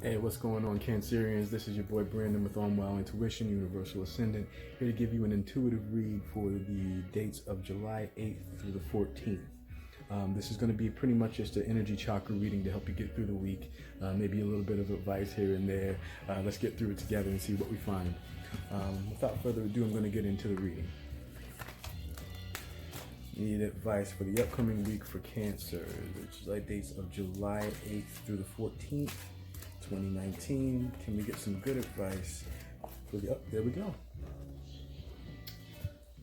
Hey, what's going on, Cancerians? This is your boy Brandon with On Well Intuition, Universal Ascendant, here to give you an intuitive read for the dates of July 8th through the 14th. This is going to be pretty much just an energy chakra reading to help you get through the week, maybe a little bit of advice here and there. Let's get through it together and see what we find. Without further ado, I'm going to get into the reading. Need advice for the upcoming week for Cancer, the dates of July 8th through the 14th. 2019. Can we get some good advice for the there we go.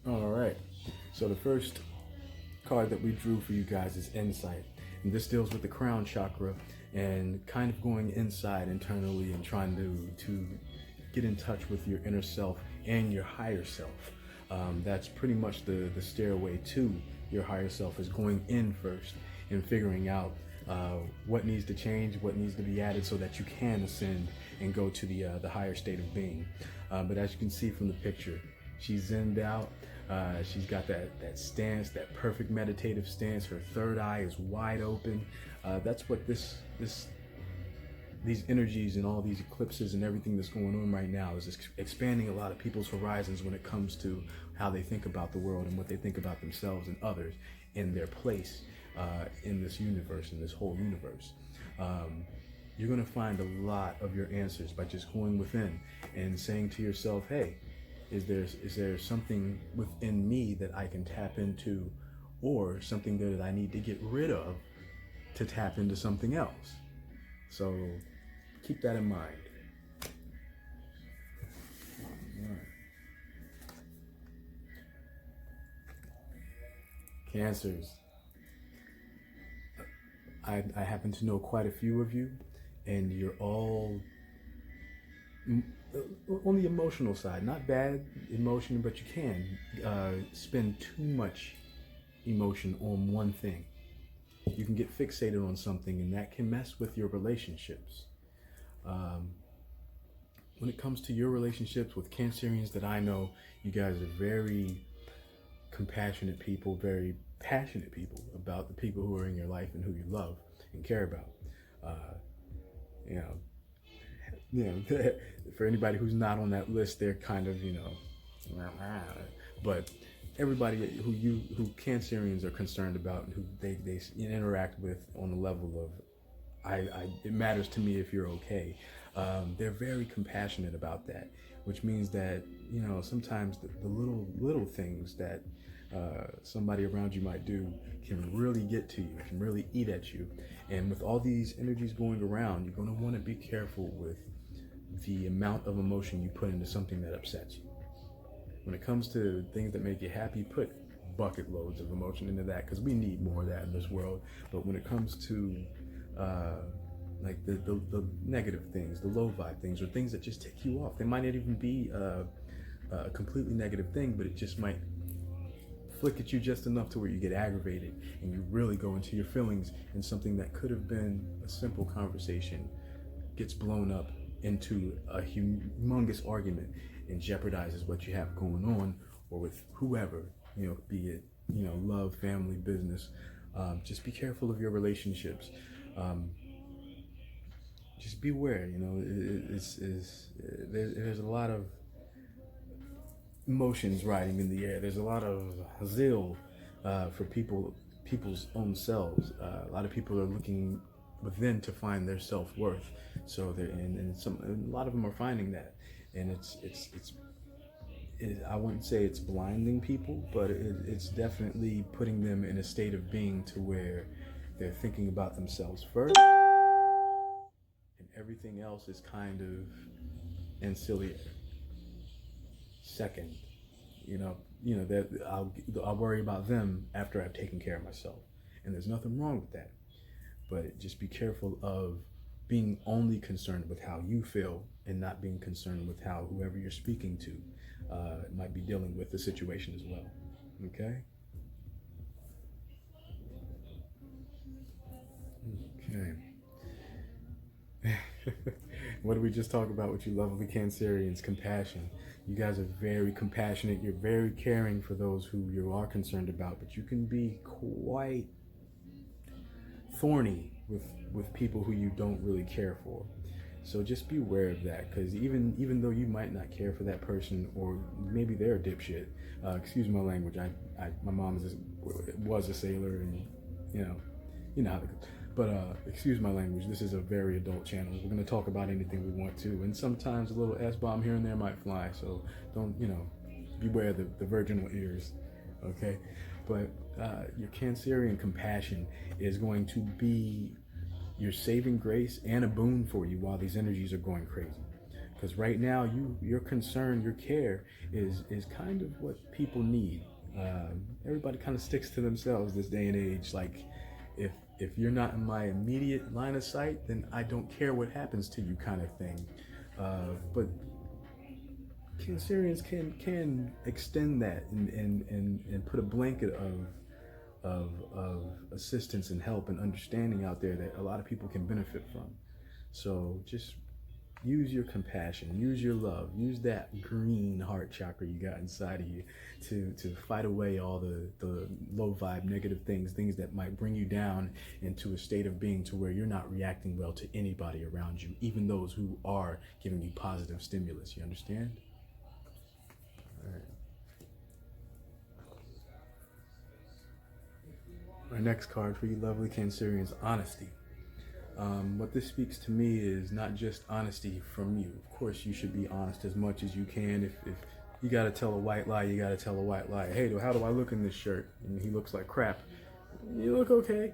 All right, so the first card that we drew for you guys is Insight, and this deals with the crown chakra and kind of going inside internally and trying to get in touch with your inner self and your higher self. That's pretty much the stairway to your higher self, is going in first and figuring out what needs to change, what needs to be added so that you can ascend and go to the higher state of being. But as you can see from the picture, she's zenned out. She's got that stance, that perfect meditative stance. Her third eye is wide open. That's what these energies and all these eclipses and everything that's going on right now is expanding a lot of people's horizons when it comes to how they think about the world and what they think about themselves and others in their place in this universe, in this whole universe. You're going to find a lot of your answers by just going within and saying to yourself, hey, is there something within me that I can tap into, or something that I need to get rid of to tap into something else? So keep that in mind. All right. Cancers. I happen to know quite a few of you, and you're all on the emotional side. Not bad emotion, but you can spend too much emotion on one thing. You can get fixated on something, and that can mess with your relationships. When it comes to your relationships with Cancerians that I know, you guys are very compassionate people, very passionate people about the people who are in your life and who you love and care about. For anybody who's not on that list, they're kind of, but everybody who Cancerians are concerned about and who they interact with on the level of, it matters to me if you're okay. They're very compassionate about that, which means that, sometimes the little things that somebody around you might do can really get to you, can really eat at you. And with all these energies going around, you're going to want to be careful with the amount of emotion you put into something that upsets you. When it comes to things that make you happy, put bucket loads of emotion into that, because we need more of that in this world. But when it comes to like the negative things, the low vibe things, or things that just tick you off, they might not even be a completely negative thing, but it just might flick at you just enough to where you get aggravated and you really go into your feelings, and something that could have been a simple conversation gets blown up into a humongous argument and jeopardizes what you have going on, or with whoever, be it, love, family, business. Just be careful of your relationships. Just beware, there's a lot of emotions riding in the air. There's a lot of zeal for people's own selves. A lot of people are looking within to find their self-worth. So a lot of them are finding that, and I wouldn't say it's blinding people, but it's definitely putting them in a state of being to where they're thinking about themselves first, and everything else is kind of ancillary. Second, that I'll worry about them after I've taken care of myself, and there's nothing wrong with that. But just be careful of being only concerned with how you feel and not being concerned with how whoever you're speaking to might be dealing with the situation as well. Okay? Okay. What did we just talk about with you lovely Cancerians? Compassion. You guys are very compassionate. You're very caring for those who you are concerned about, but you can be quite thorny with people who you don't really care for. So just be aware of that, because even though you might not care for that person, or maybe they're a dipshit. Excuse my language. My mom was a sailor, and you know how it goes. But excuse my language. This is a very adult channel. We're gonna talk about anything we want to, and sometimes a little S-bomb here and there might fly. So don't beware the virginal ears. Okay, but your Cancerian compassion is going to be your saving grace and a boon for you while these energies are going crazy. Because right now, your concern, your care is kind of what people need. Everybody kind of sticks to themselves this day and age. Like, if you're not in my immediate line of sight, then I don't care what happens to you, kind of thing. But Cancerians can extend that and put a blanket of assistance and help and understanding out there that a lot of people can benefit from. So just use your compassion, use your love, use that green heart chakra you got inside of you to fight away all the low vibe, negative things that might bring you down into a state of being to where you're not reacting well to anybody around you, even those who are giving you positive stimulus. You understand? All right. Our next card for you lovely Cancerians, honesty. What this speaks to me is not just honesty from you. Of course, you should be honest as much as you can. If you got to tell a white lie, you got to tell a white lie. Hey, how do I look in this shirt? And he looks like crap. You look okay.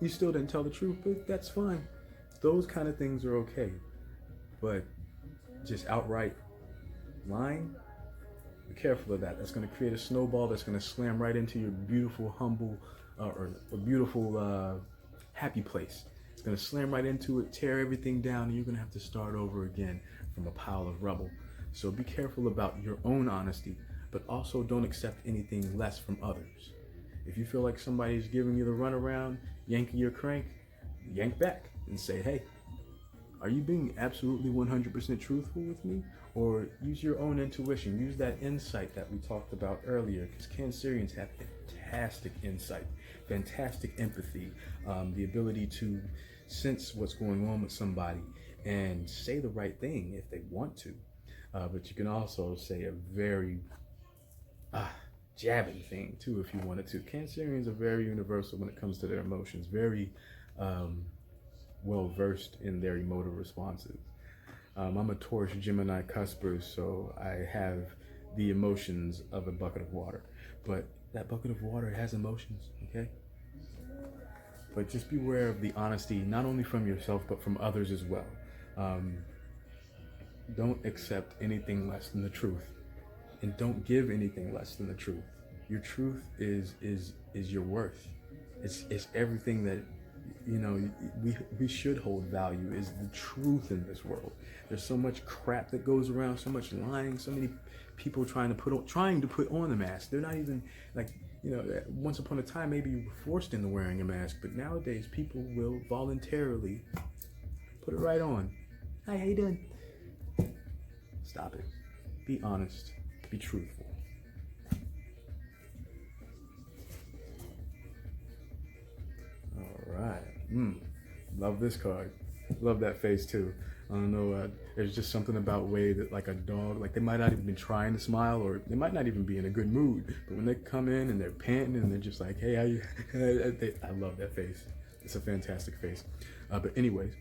You still didn't tell the truth, but that's fine. Those kind of things are okay. But just outright lying, be careful of that. That's going to create a snowball that's going to slam right into your beautiful, humble, or a beautiful, happy place. It's going to slam right into it, tear everything down, and you're going to have to start over again from a pile of rubble. So be careful about your own honesty, but also don't accept anything less from others. If you feel like somebody's giving you the runaround, yanking your crank, yank back and say, hey, are you being absolutely 100% truthful with me? Or use your own intuition, use that insight that we talked about earlier, because Cancerians have fantastic insight, fantastic empathy, the ability to sense what's going on with somebody and say the right thing if they want to. But you can also say a very jabbing thing too if you wanted to. Cancerians are very universal when it comes to their emotions, very well versed in their emotive responses. I'm a Taurus Gemini cusper, so I have the emotions of a bucket of water. But that bucket of water has emotions, okay? But just beware of the honesty, not only from yourself, but from others as well. Don't accept anything less than the truth. And don't give anything less than the truth. Your truth is your worth. It's everything that we should hold value, is the truth in this world. There's so much crap that goes around, so much lying, so many people trying to put on the mask. They're not even once upon a time maybe you were forced into wearing a mask, but nowadays people will voluntarily put it right on. Hi, how you doing? Stop it. Be honest. Be truthful. All right. Love this card. Love that face too. I don't know. There's just something about way that, like a dog, like they might not even be trying to smile, or they might not even be in a good mood. But when they come in and they're panting and they're just like, "Hey, how you?" I love that face. It's a fantastic face. But anyways,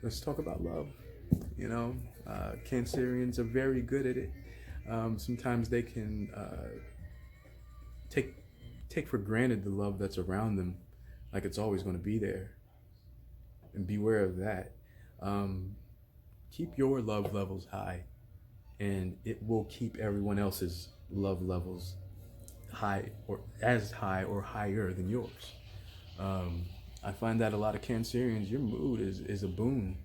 let's talk about love. Cancerians are very good at it. Sometimes they can take for granted the love that's around them, like it's always going to be there. And beware of that. Keep your love levels high, and it will keep everyone else's love levels high or higher than yours. I find that a lot of Cancerians, your mood is a boon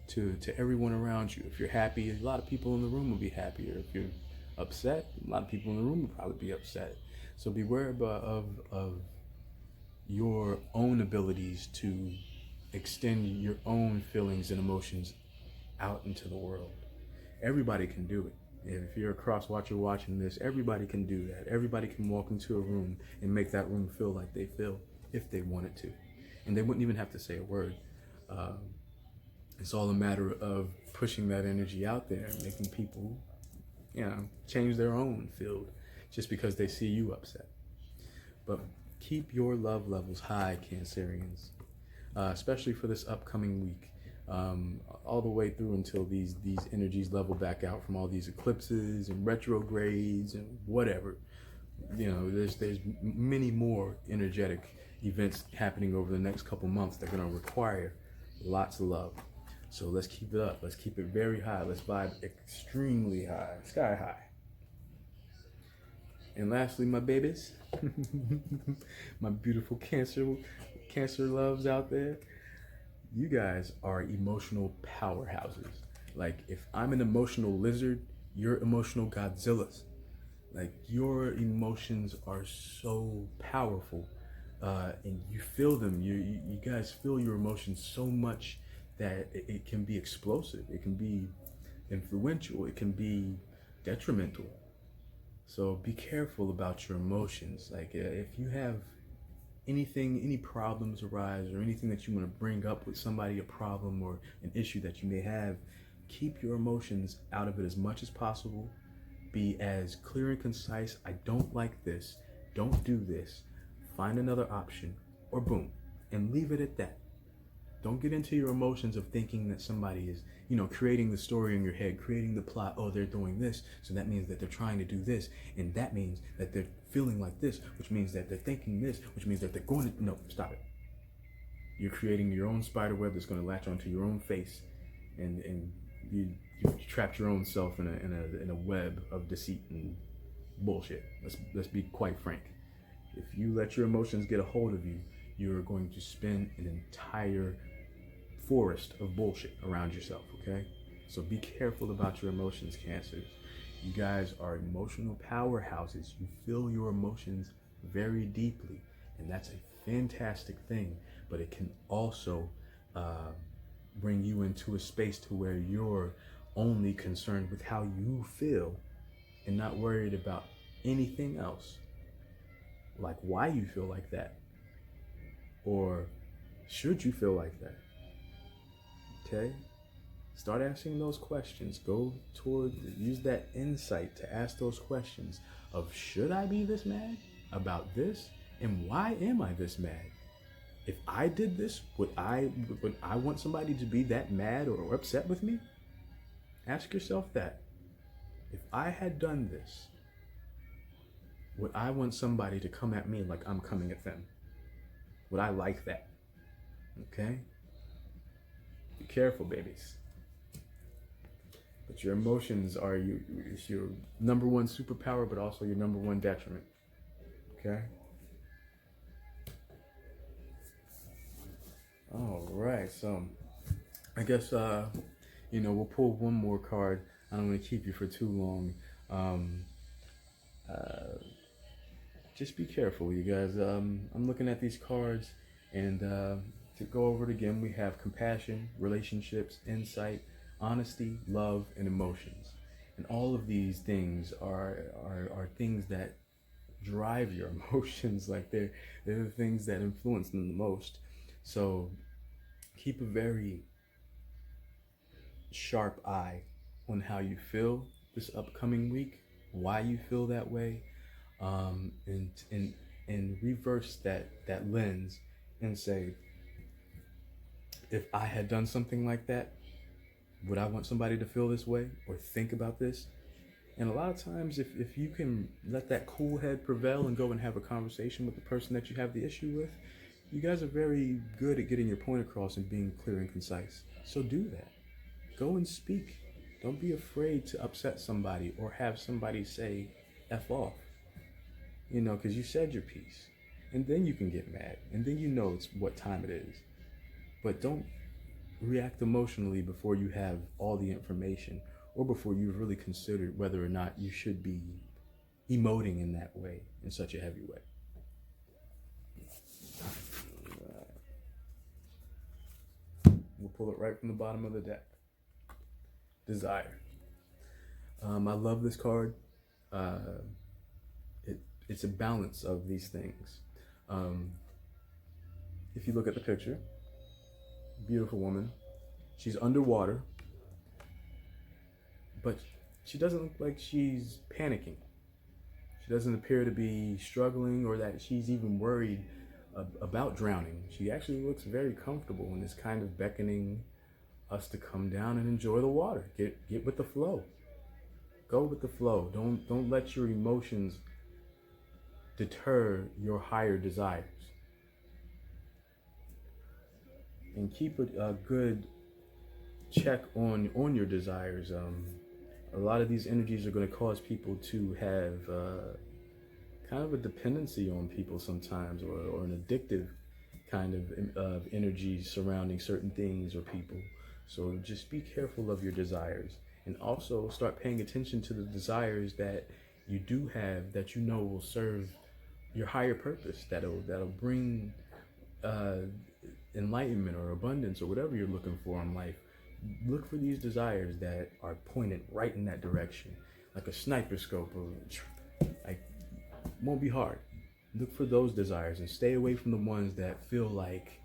to everyone around you. If you're happy, a lot of people in the room will be happier. If you're upset, a lot of people in the room will probably be upset. So beware of your own abilities to extend your own feelings and emotions out into the world. Everybody can do it. If you're a cross watcher watching this, everybody can do that. Everybody can walk into a room and make that room feel like they feel if they wanted to. And they wouldn't even have to say a word. It's all a matter of pushing that energy out there and making people, change their own field just because they see you upset. But keep your love levels high, Cancerians, especially for this upcoming week, all the way through until these energies level back out from all these eclipses and retrogrades and whatever. There's many more energetic events happening over the next couple months that are going to require lots of love. So let's keep it up. Let's keep it very high. Let's vibe extremely high, sky high. And lastly, my babies, my beautiful Cancer loves out there, you guys are emotional powerhouses. Like, if I'm an emotional lizard, you're emotional Godzillas. Like, your emotions are so powerful, and you feel them. You guys feel your emotions so much that it can be explosive. It can be influential. It can be detrimental. So be careful about your emotions. Like, if you have any problems arise or anything that you want to bring up with somebody, a problem or an issue that you may have, keep your emotions out of it as much as possible. Be as clear and concise. I don't like this. Don't do this. Find another option, or boom, and leave it at that. Don't get into your emotions of thinking that somebody is, creating the story in your head, creating the plot. Oh, they're doing this, so that means that they're trying to do this, and that means that they're feeling like this, which means that they're thinking this, which means that they're going to. No, stop it. You're creating your own spider web that's going to latch onto your own face, and you trapped your own self in a web of deceit and bullshit. Let's be quite frank. If you let your emotions get a hold of you, you're going to spin an entire forest of bullshit around yourself, okay? So be careful about your emotions, Cancers. You guys are emotional powerhouses. You feel your emotions very deeply, and that's a fantastic thing, but it can also bring you into a space to where you're only concerned with how you feel and not worried about anything else, like why you feel like that, or should you feel like that. Okay? Start asking those questions. Use that insight to ask those questions of, should I be this mad about this? And why am I this mad? If I did this, would I want somebody to be that mad or upset with me? Ask yourself that. If I had done this, would I want somebody to come at me like I'm coming at them? Would I like that? Okay? Be careful, babies. But your emotions are your number one superpower, but also your number one detriment. Okay? All right, so I guess we'll pull one more card. I don't want to keep you for too long. Just be careful, you guys. I'm looking at these cards, and to go over it again, we have compassion, relationships, insight, honesty, love, and emotions. And all of these things are things that drive your emotions. Like they're the things that influence them the most. So keep a very sharp eye on how you feel this upcoming week, why you feel that way, and reverse that lens and say, if I had done something like that, would I want somebody to feel this way or think about this? And a lot of times, if you can let that cool head prevail and go and have a conversation with the person that you have the issue with, you guys are very good at getting your point across and being clear and concise. So do that. Go and speak. Don't be afraid to upset somebody or have somebody say F off. Because you said your piece. And then you can get mad. And then it's what time it is. But don't react emotionally before you have all the information or before you've really considered whether or not you should be emoting in that way, in such a heavy way. We'll pull it right from the bottom of the deck. Desire. I love this card. It's a balance of these things. If you look at the picture, beautiful woman, She's underwater, but she doesn't look like she's panicking. She doesn't appear to be struggling or that she's even worried about drowning. She actually looks very comfortable and is kind of beckoning us to come down and enjoy the water. Get with the flow. Go with the flow. Don't let your emotions deter your higher desires. And keep a good check on your desires. A lot of these energies are going to cause people to have kind of a dependency on people sometimes, or an addictive kind of energy surrounding certain things or people. So just be careful of your desires, and also start paying attention to the desires that you do have that you know will serve your higher purpose, that'll bring uh, enlightenment or abundance or whatever you're looking for in life. Look for these desires that are pointed right in that direction, like a sniper scope. Like, won't be hard. Look for those desires and stay away from the ones that feel like,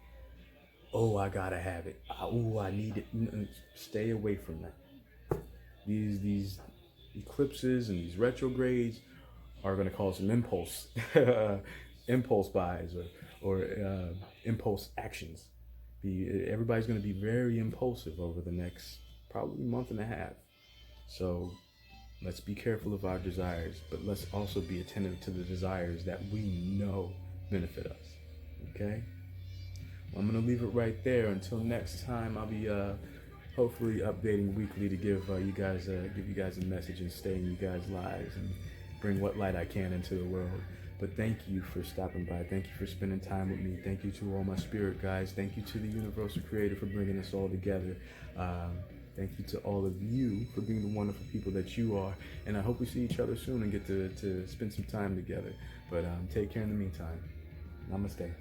oh, I gotta have it. Oh, I need it. Stay away from that. These eclipses and these retrogrades are going to cause some impulse buys or impulse actions. Everybody's going to be very impulsive over the next probably month and a half. So let's be careful of our desires, but let's also be attentive to the desires that we know benefit us. Okay? Well, I'm going to leave it right there. Until next time, I'll be hopefully updating weekly to give you guys a message and stay in you guys' lives and bring what light I can into the world. But thank you for stopping by. Thank you for spending time with me. Thank you to all my spirit guides. Thank you to the Universal Creator for bringing us all together. Thank you to all of you for being the wonderful people that you are. And I hope we see each other soon and get to spend some time together. But take care in the meantime. Namaste.